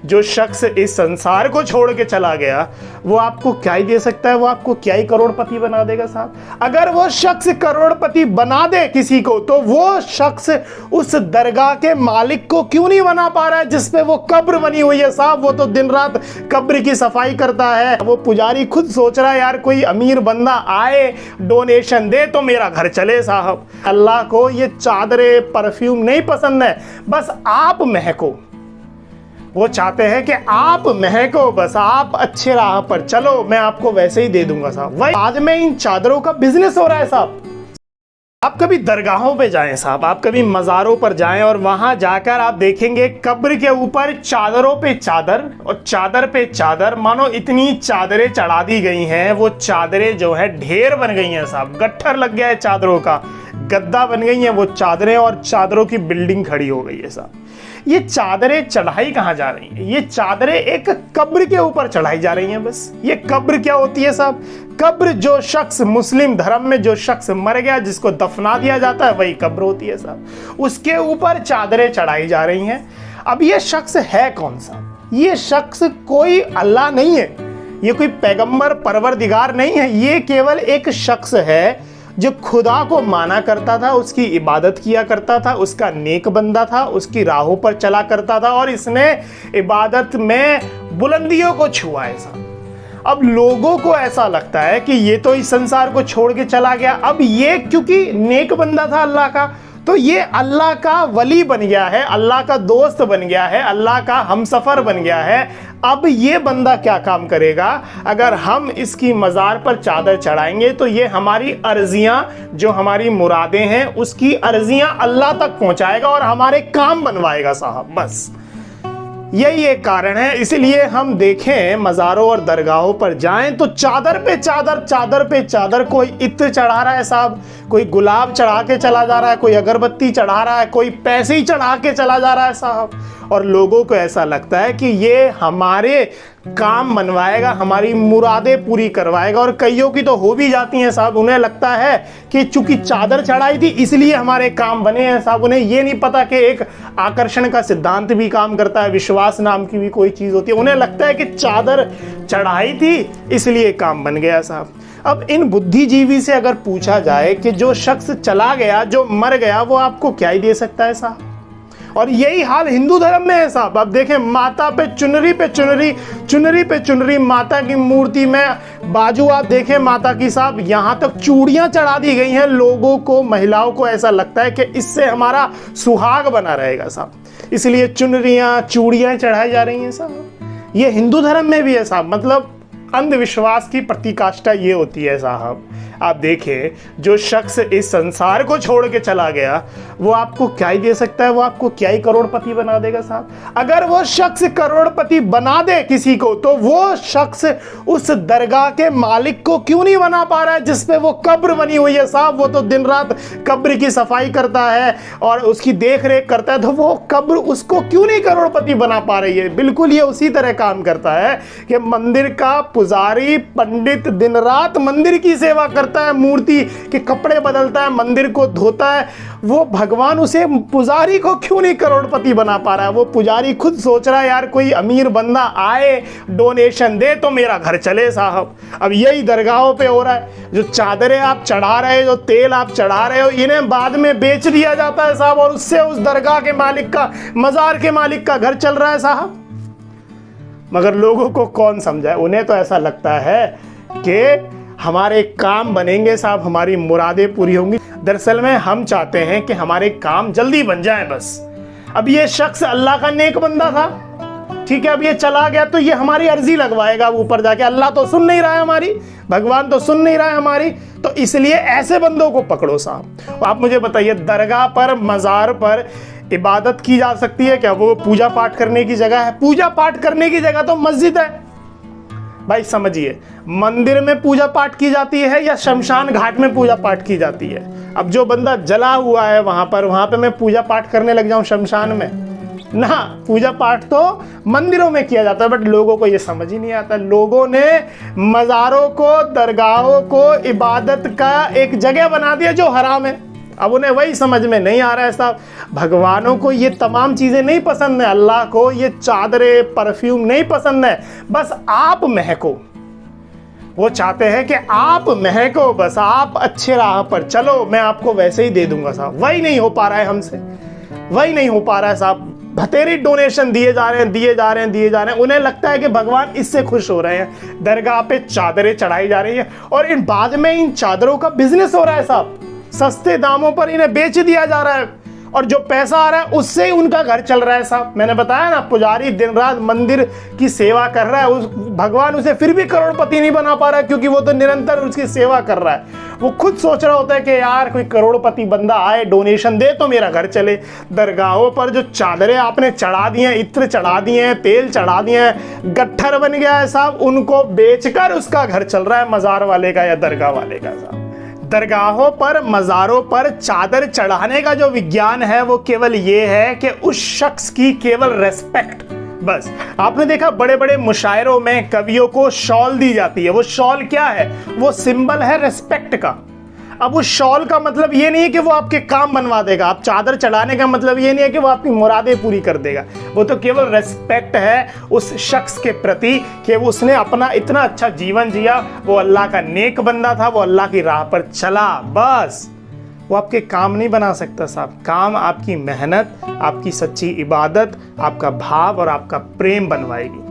जो शख्स इस संसार को छोड़ के चला गया वो आपको क्या ही दे सकता है, वो आपको क्या ही करोड़पति बना देगा साहब। अगर वो शख्स करोड़पति बना दे किसी को तो वो शख्स उस दरगाह के मालिक को क्यों नहीं बना पा रहा है जिस पे वो कब्र बनी हुई है साहब। वो तो दिन रात कब्र की सफाई करता है। वो पुजारी खुद सोच रहा है यार कोई अमीर बंदा आए डोनेशन दे तो मेरा घर चले साहब। अल्लाह को ये चादरे परफ्यूम नहीं पसंद है, बस आप महको। वो चाहते हैं कि आप महको, बस आप अच्छे राह पर चलो, मैं आपको वैसे ही दे दूंगा साहब। वही आज में इन चादरों का बिजनेस हो रहा है साहब। आप कभी दरगाहों पे जाएं साहब, आप कभी मज़ारों पर जाएं और वहां जाकर आप देखेंगे कब्र के ऊपर चादरों पे चादर और चादर पे चादर, मानो इतनी चादरें चढ़ा दी गई हैं। वो चादरें जो है ढेर बन गई हैं साहब, गट्ठर लग गया है चादरों का, गद्दा बन गई हैं वो चादरें और चादरों की बिल्डिंग खड़ी हो गई है साहब। ये चादरें चढ़ाई कहाँ जा रही हैं? ये चादरें एक कब्र के ऊपर चढ़ाई जा रही हैं बस। ये कब्र क्या होती है साहब? कब्र जो शख्स मुस्लिम धर्म में जो शख्स मर गया जिसको दफना दिया जाता है वही कब्र होती है साहब। उसके ऊपर चादरें चढ़ाई जा रही हैं। अब ये शख्स है कौन सा? ये शख्स कोई अल्लाह नहीं है, ये कोई पैगंबर परवरदिगार नहीं है। ये केवल एक शख्स है जो खुदा को माना करता था, उसकी इबादत किया करता था, उसका नेक बंदा था, उसकी राहों पर चला करता था और इसने इबादत में बुलंदियों को छुआ है साहब। अब लोगों को ऐसा लगता है कि ये तो इस संसार को छोड़ के चला गया। अब ये क्योंकि नेक बंदा था अल्लाह का, तो ये अल्लाह का वली बन गया है, अल्लाह का दोस्त बन गया है, अल्लाह का हमसफर बन गया है। अब ये बंदा क्या काम करेगा? अगर हम इसकी मज़ार पर चादर चढ़ाएंगे तो ये हमारी अर्जियां, जो हमारी मुरादें हैं, उसकी अर्जियां अल्लाह तक पहुंचाएगा और हमारे काम बनवाएगा साहब। बस यही एक कारण है। इसलिए हम देखें मज़ारों और दरगाहों पर जाएं तो चादर पे चादर, चादर पे चादर, कोई इत्र चढ़ा रहा है साहब, कोई गुलाब चढ़ा के चला जा रहा है, कोई अगरबत्ती चढ़ा रहा है, कोई पैसे ही चढ़ा के चला जा रहा है साहब। और लोगों को ऐसा लगता है कि ये हमारे काम बनवाएगा, हमारी मुरादें पूरी करवाएगा। और कईयों की तो हो भी जाती हैं साहब। उन्हें लगता है कि चूंकि चादर चढ़ाई थी इसलिए हमारे काम बने हैं साहब। उन्हें ये नहीं पता कि एक आकर्षण का सिद्धांत भी काम करता है, विश्वास नाम की भी कोई चीज़ होती है। उन्हें लगता है कि चादर चढ़ाई थी इसलिए काम बन गया साहब। अब इन बुद्धिजीवी से अगर पूछा जाए कि जो शख्स चला गया, जो मर गया, वो आपको क्या ही दे सकता है साहब? और यही हाल हिंदू धर्म में है साहब। अब देखें माता पे चुनरी पे चुनरी, चुनरी पे चुनरी, माता की मूर्ति में बाजू आप देखें माता की साहब, यहाँ तक चूड़ियाँ चढ़ा दी गई हैं। लोगों को, महिलाओं को ऐसा लगता है कि इससे हमारा सुहाग बना रहेगा साहब, इसलिए चुनरियाँ चूड़ियाँ चढ़ाई जा रही हैं साहब। ये हिंदू धर्म में भी है साहब। मतलब अंधविश्वास की प्रतिकाष्ठा ये होती है साहब। आप देखें जो शख्स इस संसार को छोड़ के चला गया वो आपको क्या ही दे सकता है, वो आपको क्या ही करोड़पति बना देगा साहब। अगर वो शख्स करोड़पति बना दे किसी को तो वो शख्स उस दरगाह के मालिक को क्यों नहीं बना पा रहा है जिस पे वो कब्र बनी हुई है साहब। वो तो दिन रात कब्र की सफाई करता है और उसकी देख रेख करता है, तो वो कब्र उसको क्यों नहीं करोड़पति बना पा रही है। बिल्कुल ये उसी तरह काम करता है कि मंदिर का पुजारी पंडित दिन रात मंदिर की सेवा करता है, मूर्ति के कपड़े बदलता है, मंदिर को धोता है, वो भगवान उसे पुजारी को क्यों नहीं करोड़पति बना पा रहा है। वो पुजारी खुद सोच रहा है यार कोई अमीर बंदा आए डोनेशन दे तो मेरा घर चले साहब। अब यही दरगाहों पे हो रहा है। जो चादरें आप चढ़ा रहे हो, जो तेल आप चढ़ा रहे हो, इन्हें बाद में बेच दिया जाता है साहब और उससे उस दरगाह के मालिक का, मजार के मालिक का घर चल रहा है साहब। मगर लोगों को कौन समझाए? उन्हें तो ऐसा लगता है कि हमारे काम बनेंगे साहब, हमारी मुरादें पूरी होंगी। दरअसल में हम चाहते हैं कि हमारे काम जल्दी बन जाएं बस। अब ये शख्स अल्लाह का नेक बंदा था, ठीक है, अब ये चला गया तो ये हमारी अर्जी लगवाएगा ऊपर जाके। अल्लाह तो सुन नहीं रहा है हमारी, भगवान तो सुन नहीं रहा है हमारी, तो इसलिए ऐसे बंदों को पकड़ो साहब। आप मुझे बताइए दरगाह पर, मज़ार पर इबादत की जा सकती है क्या? वो पूजा पाठ करने की जगह है? पूजा पाठ करने की जगह तो मस्जिद है भाई। समझिए, मंदिर में पूजा पाठ की जाती है या शमशान घाट में पूजा पाठ की जाती है? अब जो बंदा जला हुआ है वहां पे मैं पूजा पाठ करने लग जाऊं शमशान में? ना, पूजा पाठ तो मंदिरों में किया जाता है। बट लोगों को ये समझ ही नहीं आता। लोगों ने मज़ारों को, दरगाहों को इबादत का एक जगह बना दिया जो हराम है। अब उन्हें वही समझ में नहीं आ रहा है साहब। भगवानों को ये तमाम चीज़ें नहीं पसंद है, अल्लाह को ये चादरें परफ्यूम नहीं पसंद है, बस आप महको। वो चाहते हैं कि आप महको, बस आप अच्छे राह पर चलो, मैं आपको वैसे ही दे दूंगा साहब। वही नहीं हो पा रहा है हमसे, वही नहीं हो पा रहा है साहब। बतेरी डोनेशन दिए जा रहे हैं, दिए जा रहे हैं, दिए जा रहे हैं। उन्हें लगता है कि भगवान इससे खुश हो रहे हैं। दरगाह पे चादरें चढ़ाई जा रही है और इन बाद में इन चादरों का बिजनेस हो रहा है साहब। सस्ते दामों पर इन्हें बेच दिया जा रहा है और जो पैसा आ रहा है उससे ही उनका घर चल रहा है साहब। मैंने बताया ना, पुजारी दिन रात मंदिर की सेवा कर रहा है, उस भगवान उसे फिर भी करोड़पति नहीं बना पा रहा है, क्योंकि वो तो निरंतर उसकी सेवा कर रहा है। वो खुद सोच रहा होता है कि यार कोई करोड़पति बंदा आए, डोनेशन दे तो मेरा घर चले। दरगाहों पर जो चादरें आपने चढ़ा दी हैं, इत्र चढ़ा दिए हैं, तेल चढ़ा दिए हैं, गट्ठर बन गया है साहब, उनको बेचकर उसका घर चल रहा है, मजार वाले का या दरगाह वाले का साहब। दरगाहों पर, मज़ारों पर चादर चढ़ाने का जो विज्ञान है वो केवल ये है कि उस शख्स की केवल रेस्पेक्ट, बस। आपने देखा बड़े बड़े मुशायरों में कवियों को शॉल दी जाती है। वो शॉल क्या है? वो सिंबल है रेस्पेक्ट का। अब उस शॉल का मतलब ये नहीं है कि वो आपके काम बनवा देगा। आप चादर चढ़ाने का मतलब ये नहीं है कि वो आपकी मुरादें पूरी कर देगा। वो तो केवल रेस्पेक्ट है उस शख्स के प्रति कि उसने अपना इतना अच्छा जीवन जिया, वो अल्लाह का नेक बंदा था, वो अल्लाह की राह पर चला, बस। वो आपके काम नहीं बना सकता साहब। काम आपकी मेहनत, आपकी सच्ची इबादत, आपका भाव और आपका प्रेम बनवाएगी।